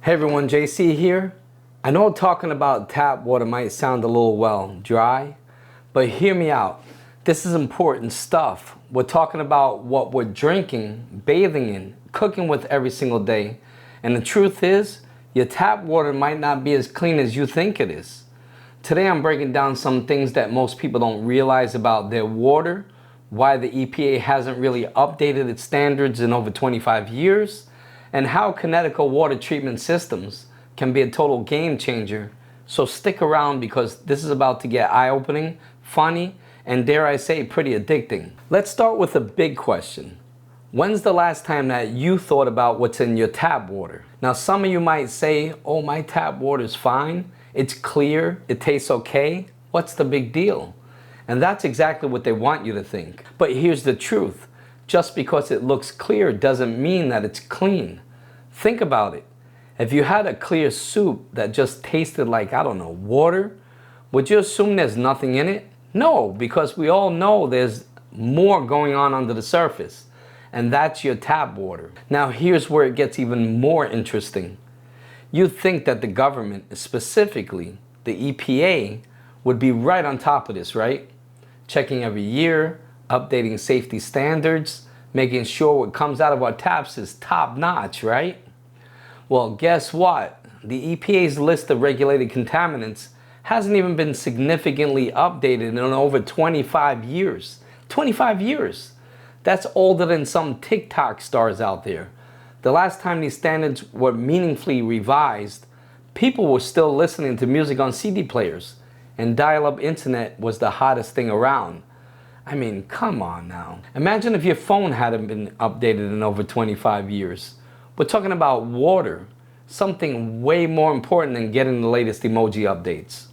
Hey everyone, JC here. I know talking about tap water might sound a little, well, dry, but hear me out. This is important stuff. We're talking about what we're drinking, bathing in, cooking with every single day. And the truth is, your tap water might not be as clean as you think it is. Today I'm breaking down some things that most people don't realize about their water, why the EPA hasn't really updated its standards in over 25 years, and how Kinetico water treatment systems can be a total game changer. So stick around because this is about to get eye-opening, funny, and dare I say, pretty addicting. Let's start with a big question. When's the last time that you thought about what's in your tap water? Now, some of you might say, oh, my tap water is fine. It's clear. It tastes okay. What's the big deal? And that's exactly what they want you to think. But here's the truth. Just because it looks clear doesn't mean that it's clean. Think about it. If you had a clear soup that just tasted like, I don't know, water, would you assume there's nothing in it? No, because we all know there's more going on under the surface, and that's your tap water. Now here's where it gets even more interesting. You'd think that the government, specifically the EPA, would be right on top of this, right? Checking every year, updating safety standards, making sure what comes out of our taps is top notch, right? Well, guess what? The EPA's list of regulated contaminants hasn't even been significantly updated in over 25 years. 25 years! That's older than some TikTok stars out there. The last time these standards were meaningfully revised, people were still listening to music on CD players, and dial-up internet was the hottest thing around. I mean, come on now. Imagine if your phone hadn't been updated in over 25 years. We're talking about water, something way more important than getting the latest emoji updates.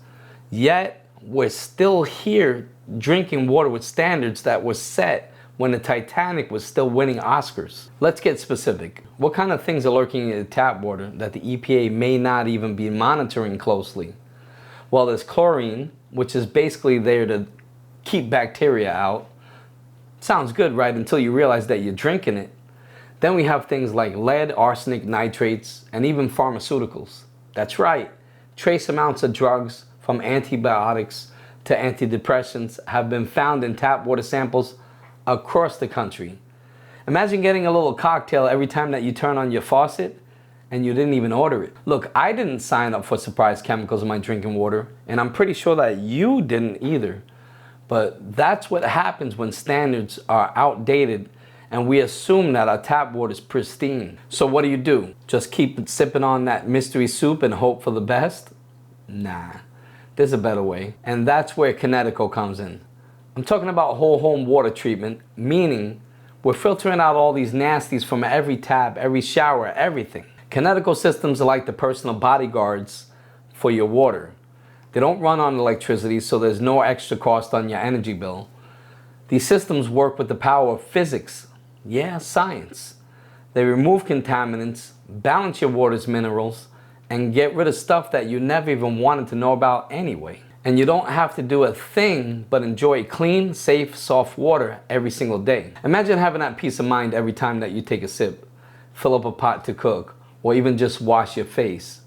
Yet, we're still here drinking water with standards that were set when the Titanic was still winning Oscars. Let's get specific. What kind of things are lurking in the tap water that the EPA may not even be monitoring closely? Well, there's chlorine, which is basically there to keep bacteria out. Sounds good, right? Until you realize that you're drinking it. Then we have things like lead, arsenic, nitrates, and even pharmaceuticals. That's right. Trace amounts of drugs, from antibiotics to antidepressants, have been found in tap water samples across the country. Imagine getting a little cocktail every time that you turn on your faucet and you didn't even order it. Look, I didn't sign up for surprise chemicals in my drinking water, and I'm pretty sure that you didn't either. But that's what happens when standards are outdated and we assume that our tap water is pristine. So what do? Just keep sipping on that mystery soup and hope for the best? Nah, there's a better way. And that's where Kinetico comes in. I'm talking about whole home water treatment, meaning we're filtering out all these nasties from every tap, every shower, everything. Kinetico systems are like the personal bodyguards for your water. They don't run on electricity, so there's no extra cost on your energy bill. These systems work with the power of physics. Yeah, science. They remove contaminants, balance your water's minerals, and get rid of stuff that you never even wanted to know about anyway. And you don't have to do a thing but enjoy clean, safe, soft water every single day. Imagine having that peace of mind every time that you take a sip, fill up a pot to cook, or even just wash your face.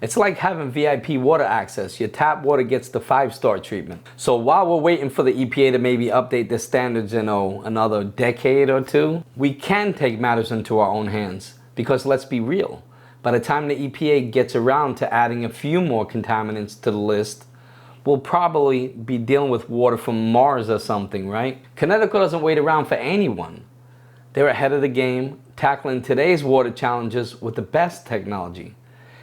It's like having VIP water access. Your tap water gets the 5-star treatment. So while we're waiting for the EPA to maybe update their standards in another decade or two, we can take matters into our own hands. Because let's be real, by the time the EPA gets around to adding a few more contaminants to the list, we'll probably be dealing with water from Mars or something, right? Kinetico doesn't wait around for anyone. They're ahead of the game, tackling today's water challenges with the best technology.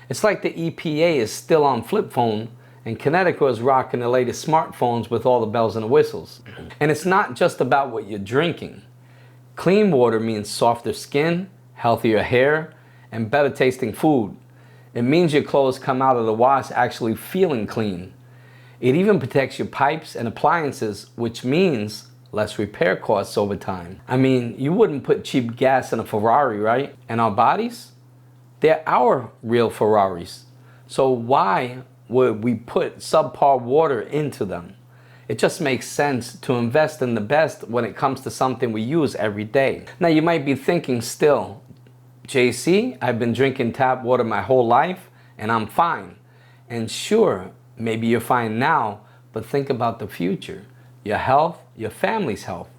It's like the EPA is still on flip phone and Kinetico is rocking the latest smartphones with all the bells and the whistles. And it's not just about what you're drinking. Clean water means softer skin, healthier hair, and better tasting food. It means your clothes come out of the wash actually feeling clean. It even protects your pipes and appliances, which means less repair costs over time. I mean, you wouldn't put cheap gas in a Ferrari, right? And our bodies? They're our real Ferraris. So why would we put subpar water into them? It just makes sense to invest in the best when it comes to something we use every day. Now you might be thinking still, JC, I've been drinking tap water my whole life and I'm fine. And sure, maybe you're fine now, but think about the future, your health, your family's health.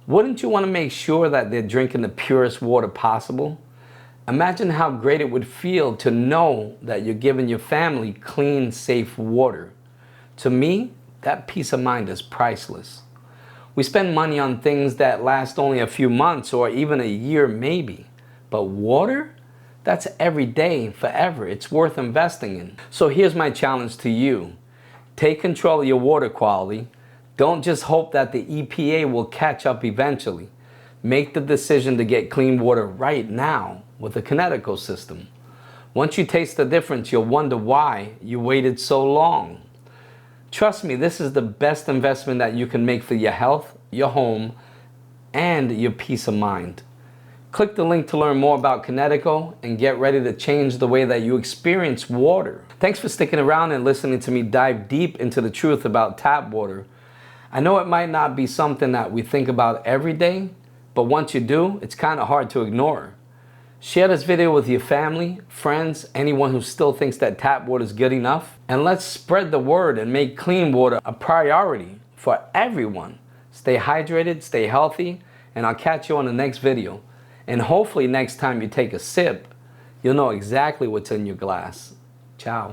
Wouldn't you want to make sure that they're drinking the purest water possible? Imagine how great it would feel to know that you're giving your family clean, safe water. To me, that peace of mind is priceless. We spend money on things that last only a few months or even a year maybe. But water? That's every day, forever. It's worth investing in. So here's my challenge to you. Take control of your water quality. Don't just hope that the EPA will catch up eventually. Make the decision to get clean water right now with the Kinetico system. Once you taste the difference, you'll wonder why you waited so long. Trust me, this is the best investment that you can make for your health, your home, and your peace of mind. Click the link to learn more about Kinetico and get ready to change the way that you experience water. Thanks for sticking around and listening to me dive deep into the truth about tap water. I know it might not be something that we think about every day, but once you do, it's kind of hard to ignore. Share this video with your family, friends, anyone who still thinks that tap water is good enough. And let's spread the word and make clean water a priority for everyone. Stay hydrated, stay healthy, and I'll catch you on the next video. And hopefully next time you take a sip, you'll know exactly what's in your glass. Ciao.